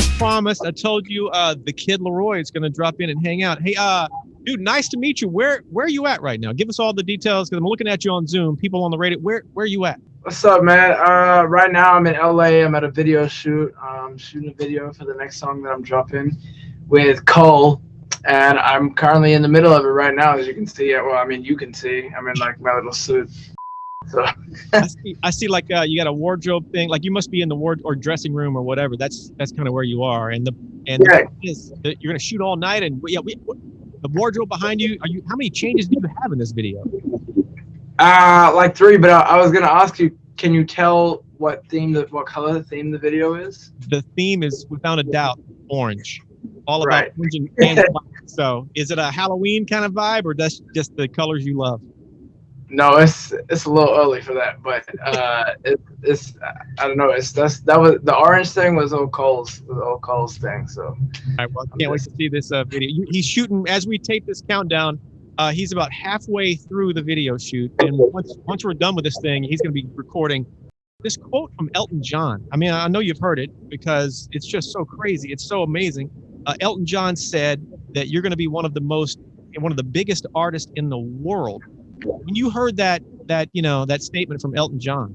as promised, I told you the kid Laroi is going to drop in and hang out. Hey, dude, nice to meet you. Where are you at right now? Give us all the details because I'm looking at you on Zoom. People on the radio, where are you at? What's up, man? Right now I'm in LA. I'm at a video shoot. I'm shooting a video for the next song that I'm dropping with Cole, and I'm currently in the middle of it right now, as you can see. Well, I mean, you can see. I'm in like my little suit. So I see like you got a wardrobe thing. Like you must be in the ward or dressing room or whatever. That's kind of where you are. And the thing is that you're gonna shoot all night. And the wardrobe behind you. How many changes do you have in this video? Like 3. But I was gonna ask you, can you tell what color the theme the video is? The theme is without a doubt orange. All about orange and black. So is it a Halloween kind of vibe, or that's just the colors you love? No, it's a little early for that, but it's I don't know. That was the orange thing was old Cole's thing. So all right, well, I can't wait to see this video. He's shooting as we tape this countdown. He's about halfway through the video shoot, and once we're done with this thing, he's going to be recording this quote from Elton John. I mean, I know you've heard it because it's just so crazy. It's so amazing. Elton John said that you're going to be one of the biggest artists in the world. When you heard that statement from Elton John,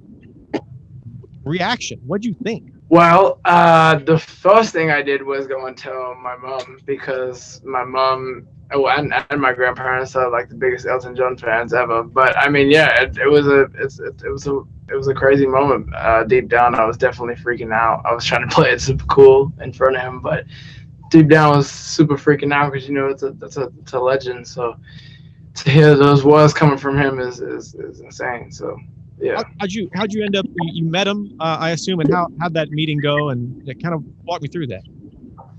reaction, what'd you think? Well, the first thing I did was go and tell my mom, because my mom and my grandparents are like the biggest Elton John fans ever. But I mean, yeah, it was a crazy moment. Deep down, I was definitely freaking out. I was trying to play it super cool in front of him, but deep down, I was super freaking out because it's a legend. So to hear those words coming from him is insane. So yeah. How'd you end up? You met him, I assume, and how'd that meeting go? And kind of walk me through that.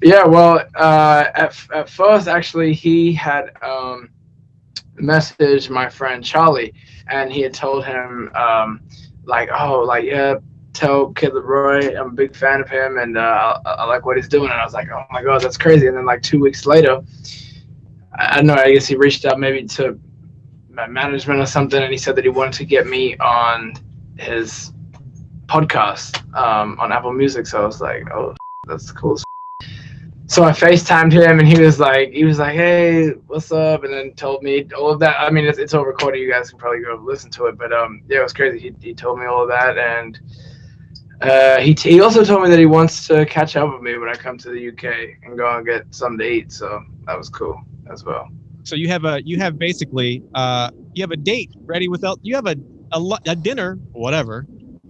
Yeah, well, at first, actually, he had messaged my friend Charlie, and he had told him, tell Kid Laroi, I'm a big fan of him, and I like what he's doing. And I was like, oh my God, that's crazy. And then like 2 weeks later, I don't know, I guess he reached out maybe to my management or something, and he said that he wanted to get me on his podcast on Apple Music. So I was like, oh, that's cool. So I FaceTimed him, and he was like, hey, what's up? And then told me all of that. I mean, it's all recorded. You guys can probably go listen to it. But yeah, it was crazy. He told me all of that, and he also told me that he wants to catch up with me when I come to the UK and go and get something to eat. So that was cool as well. So you have basically you have a date ready with you have a dinner, whatever,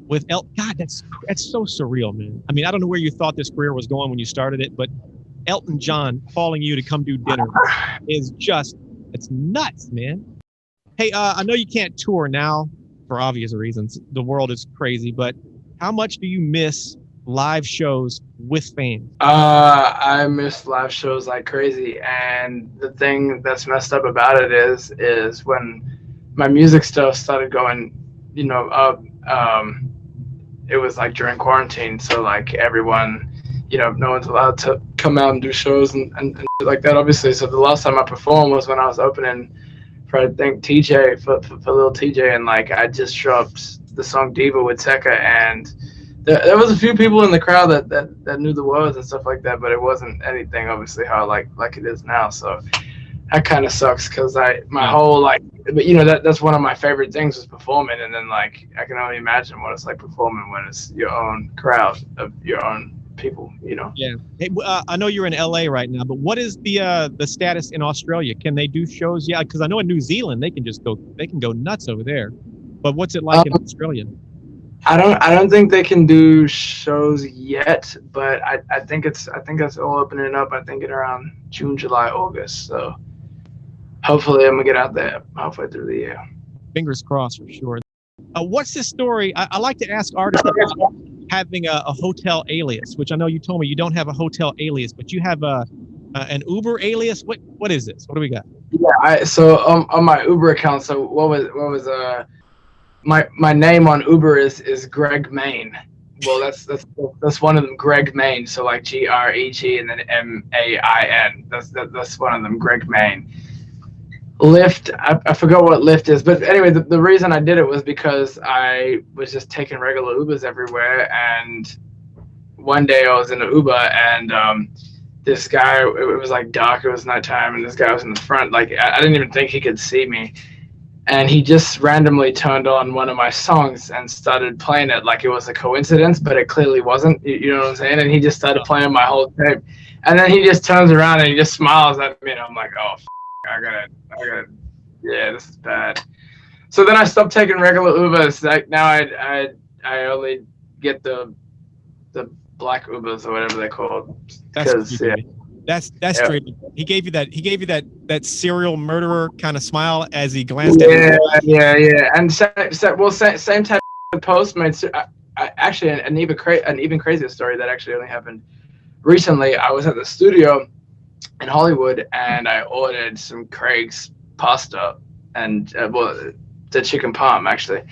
with God, that's so surreal, man. I mean, I don't know where you thought this career was going when you started it, but Elton John calling you to come do dinner is it's nuts, man. Hey, I know you can't tour now for obvious reasons. The world is crazy, but how much do you miss live shows with fans? I miss live shows like crazy, and the thing that's messed up about it is when my music stuff started going, up. It was like during quarantine, so like everyone, no one's allowed to come out and do shows and like that, obviously. So the last time I performed was when I was opening for, I think, TJ for Lil TJ, and like I just dropped the song Diva with Tekka, and there was a few people in the crowd that knew the words and stuff like that, but it wasn't anything obviously how like it is now. So that kind of sucks, because my whole but that's one of my favorite things was performing, and then like I can only imagine what it's like performing when it's your own crowd of your own people. Yeah. Hey, I know you're in LA right now, but what is the status in Australia? Can they do shows? Yeah, because I know in New Zealand they can go nuts over there. But what's it like in Australia? I don't think they can do shows yet, but I think it's all opening up. I think in around June, July, August. So hopefully I'm gonna get out there halfway through the year. Fingers crossed for sure. What's this story? I like to ask artists about having a hotel alias, which I know you told me you don't have a hotel alias, but you have an Uber alias. What is this? What do we got? Yeah, so on my Uber account. So what was my name on Uber is Greg Main. Well, that's one of them, Greg Main. So like GREG and then MAIN. That's one of them, Greg Main. Lyft, I forgot what Lyft is, but anyway, the reason I did it was because I was just taking regular Ubers everywhere, and one day I was in an Uber and this guy, it was like dark, it was nighttime, and this guy was in the front. Like I didn't even think he could see me. And he just randomly turned on one of my songs and started playing it like it was a coincidence, but it clearly wasn't. You know what I'm saying? And he just started playing my whole tape. And then he just turns around and he just smiles at me, and I'm like, oh, I gotta, yeah, this is bad. So then I stopped taking regular Ubers. Like now I only get the black Ubers or whatever they're called. That's straight. He gave you that serial murderer kind of smile as he glanced at you. Yeah. And same type of Postmates. I actually an even crazier story that actually only happened recently. I was at the studio in Hollywood and I ordered some Craig's pasta and the chicken parm actually.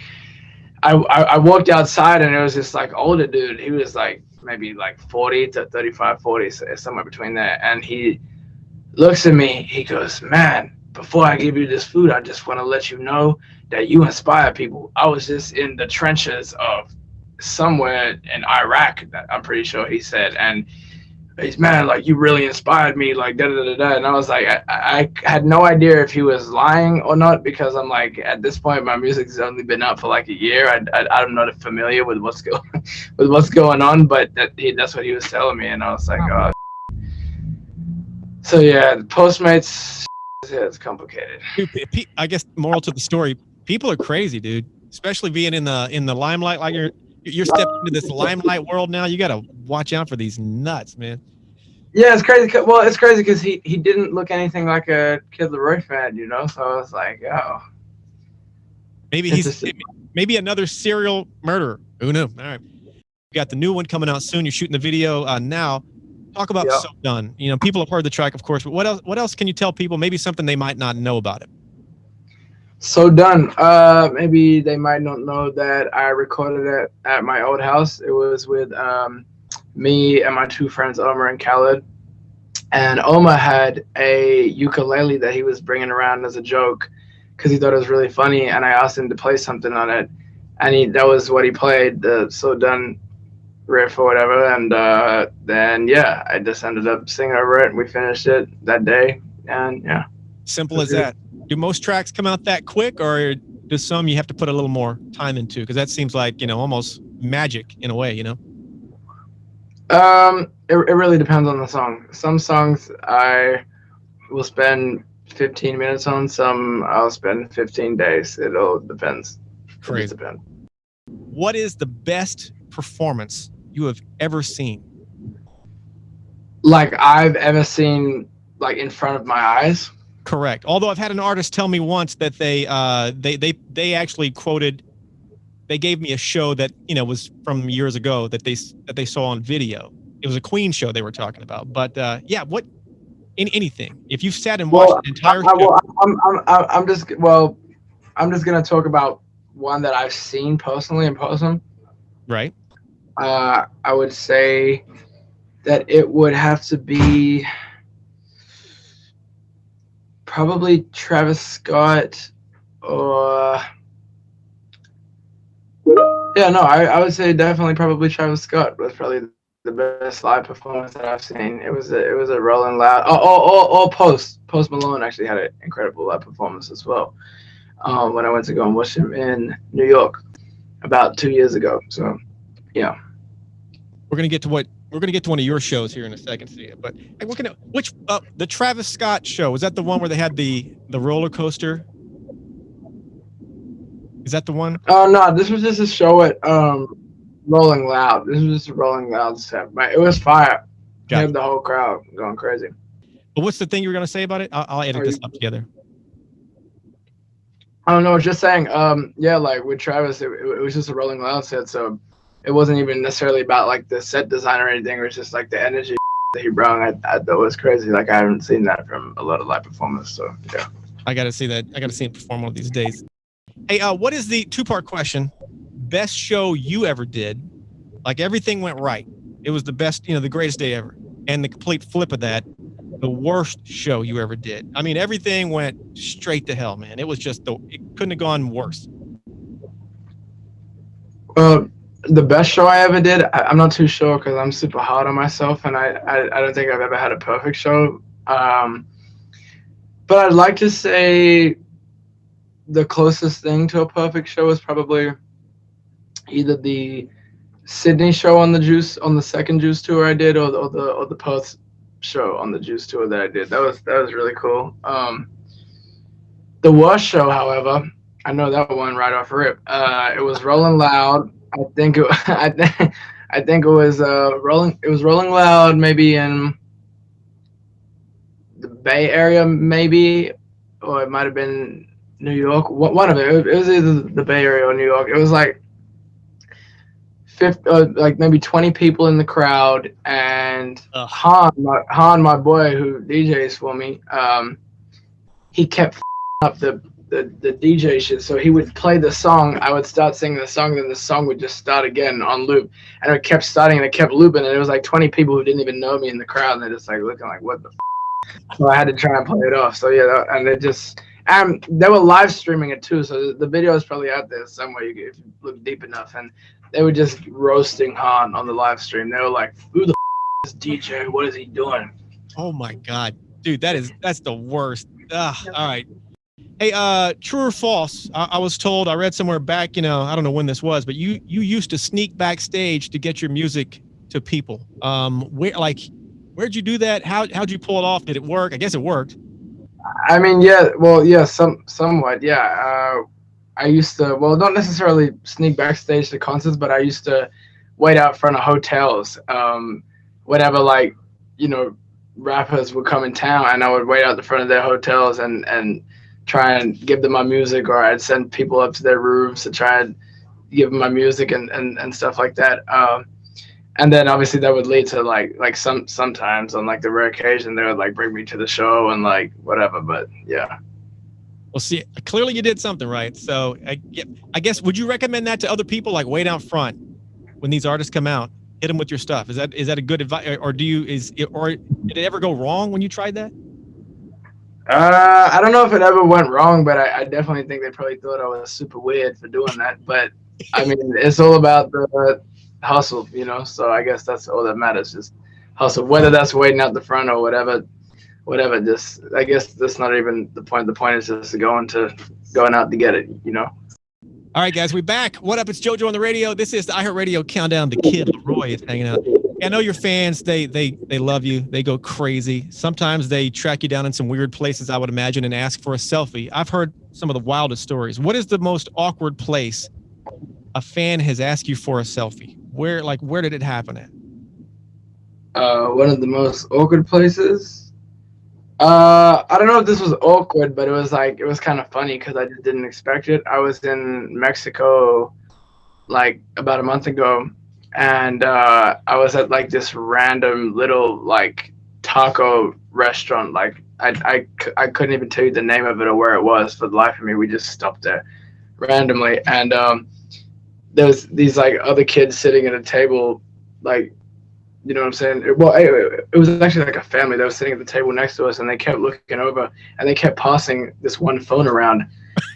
I walked outside and it was this like older dude. He was like maybe like 40 to 35, 40, somewhere between there. And he looks at me, he goes, man, before I give you this food, I just want to let you know that you inspire people. I was just in the trenches of somewhere in Iraq, I'm pretty sure he said. And he's, man, like you really inspired me, like da-da-da-da. And I was like, I had no idea if he was lying or not, because I'm like, at this point, my music's only been out for like a year. I'm not familiar with what's going on, but that's what he was telling me. And I was like, oh. So yeah, Postmates, yeah, it's complicated. Dude, I guess moral to the story, people are crazy, dude. Especially being in the limelight, like you're stepping into this limelight world now. You got to watch out for these nuts, man. Yeah, it's crazy. Well, it's crazy because he didn't look anything like a Kid Laroi fan, you know. So I was like, oh, maybe another serial murderer. Who knew? All right, you got the new one coming out soon. You're shooting the video now. Talk about So Done. You know, people have heard the track, of course, but what else can you tell people? Maybe something they might not know about it. So Done. Maybe they might not know that I recorded it at my old house. It was with me and my two friends, Omar and Khaled. And Omar had a ukulele that he was bringing around as a joke because he thought it was really funny. And I asked him to play something on it. And that was what he played, the So Done riff or whatever. And then, yeah, I just ended up singing over it. And we finished it that day. And, yeah. Simple as that. Do most tracks come out that quick, or does some you have to put a little more time into? Because that seems like, you know, almost magic in a way, you know? It really depends on the song. Some songs I will spend 15 minutes on. Some I'll spend 15 days. It all depends. Crazy. It depends. What is the best performance you have ever seen? Like I've ever seen, like in front of my eyes? Correct. Although I've had an artist tell me once that they actually quoted, they gave me a show that, you know, was from years ago that they saw on video. It was a Queen show they were talking about. But yeah, what in anything. If you've sat and watched the entire show. I'm just gonna talk about one that I've seen personally in person. Right. I would say that it would have to be probably Travis Scott or I would say definitely probably Travis Scott was probably the best live performance that I've seen. It was a Rolling Loud. Post Malone actually had an incredible live performance as well. When I went to go and watch him in New York about 2 years ago. So yeah. We're gonna get to one of your shows here in a second, but the Travis Scott show, was that the one where they had the roller coaster? Is that the one? Oh no, this was just a show at Rolling Loud. This was just a Rolling Loud set. It was fire. Gotcha. Had the whole crowd going crazy. But what's the thing you were gonna say about it? I'll edit this up together. I don't know. I was just saying. Yeah, like with Travis, it was just a Rolling Loud set, so it wasn't even necessarily about like the set design or anything. It was just like the energy that he brought. I thought was crazy. Like I haven't seen that from a lot of live performers. So yeah. I gotta see that. I gotta see him perform one of these days. Hey, what is the two-part question? Best show you ever did? Like everything went right. It was the best, the greatest day ever. And the complete flip of that, the worst show you ever did. I mean, everything went straight to hell, man. It was just it couldn't have gone worse. The best show I ever did, I'm not too sure because I'm super hard on myself, and I don't think I've ever had a perfect show. But I'd like to say the closest thing to a perfect show is probably either the Sydney show on the second Juice tour I did, or the Perth show on the Juice tour that I did. That was really cool. The worst show, however, I know that one right off rip. It was Rolling Loud. I think it I think it was Rolling. It was Rolling Loud, maybe in the Bay Area, maybe, or it might have been New York. One of it. It was either the Bay Area or New York. It was like 50, like maybe 20 people in the crowd, and Han, my boy who DJs for me, he kept up the DJ shit. So he would play the song, I would start singing the song, then the song would just start again on loop, and it kept starting and it kept looping, and it was like 20 people who didn't even know me in the crowd, and they're just like looking like, what the so I had to try and play it off. So yeah, and it just, and they were live streaming it too, so the video is probably out there somewhere if you look deep enough, and they were just roasting Han on the live stream. They were like, who the is DJ? What is he doing? Oh my God, dude, that's the worst. All right. Hey, true or false? I was told, I read somewhere back, I don't know when this was, but you used to sneak backstage to get your music to people. Where'd you do that? How'd you pull it off? Did it work? I guess it worked. I mean, yeah, well, yeah, somewhat, yeah. I used to, well, not necessarily sneak backstage to concerts, but I used to wait out front of hotels. Whenever, like, rappers would come in town, and I would wait out the front of their hotels and try and give them my music, or I'd send people up to their rooms to try and give them my music and stuff like that. And then obviously that would lead to like sometimes on like the rare occasion they would like bring me to the show and like whatever. But yeah. Well, see, clearly you did something right. So I guess, would you recommend that to other people? Like, wait out front when these artists come out, hit them with your stuff. Is that a good advice, or did it ever go wrong when you tried that? I don't know if it ever went wrong, but I definitely think they probably thought I was super weird for doing that. But I mean, it's all about the hustle, so I guess that's all that matters, just hustle, whether that's waiting out the front or whatever. Just, I guess that's not even the point. The point is just going out to get it. All right, guys, we're back. What up? It's JoJo on the radio. This is the iHeartRadio Countdown. The kid Laroi is hanging out. I know your fans. They love you. They go crazy. Sometimes they track you down in some weird places, I would imagine, and ask for a selfie. I've heard some of the wildest stories. What is the most awkward place a fan has asked you for a selfie? Where did it happen at? One of the most awkward places. I don't know if this was awkward, but it was kind of funny because I just didn't expect it. I was in Mexico like about a month ago, and I was at like this random little like taco restaurant. Like I couldn't even tell you the name of it or where it was for the life of me. We just stopped there randomly, and there was these like other kids sitting at a table, like, you know what I'm saying? Well, it was actually like a family that was sitting at the table next to us, and they kept looking over, and they kept passing this one phone around,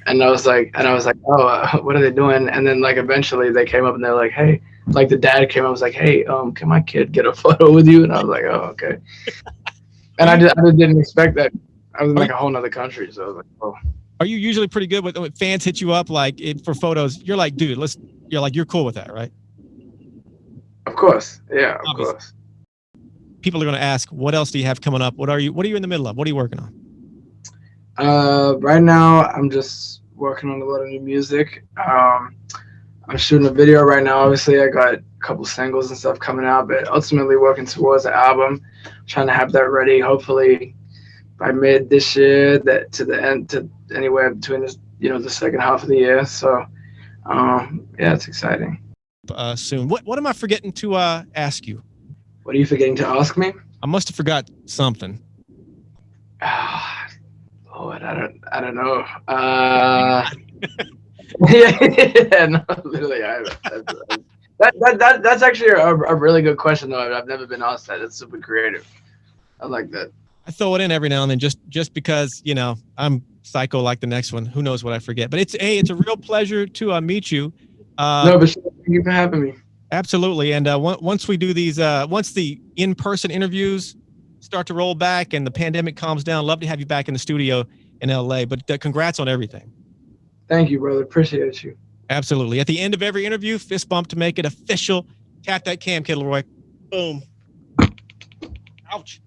and I was like, oh, what are they doing? And then like eventually they came up and they're like, hey, like the dad came up and was like, hey, can my kid get a photo with you? And I was like, oh, okay. And I just didn't expect that. I was in like a whole nother country, so I was like, oh. Are you usually pretty good when fans hit you up like for photos? You're like, dude, you're cool with that, right? Of course, yeah, of course. People are going to ask, what else do you have coming up? What are you in the middle of? What are you working on? Right now, I'm just working on a lot of new music. I'm shooting a video right now. Obviously, I got a couple singles and stuff coming out, but ultimately working towards an album. Trying to have that ready, hopefully by mid this year. That to the end, to anywhere between this, the second half of the year. So, yeah, it's exciting. Soon. What am I forgetting to ask you? What are you forgetting to ask me? I must have forgot something. Lord, I don't know. Yeah, no, literally, that's actually a really good question though. I've never been asked that. It's super creative. I like that. I throw it in every now and then just because, I'm psycho like the next one. Who knows what I forget? But it's a real pleasure to meet you. No, but Thank you for having me. Absolutely. And once we do these, once the in-person interviews start to roll back and the pandemic calms down, love to have you back in the studio in LA. But congrats on everything. Thank you, brother. Appreciate you. Absolutely. At the end of every interview, fist bump to make it official. Tap that cam, kid Laroi. Boom. Ouch.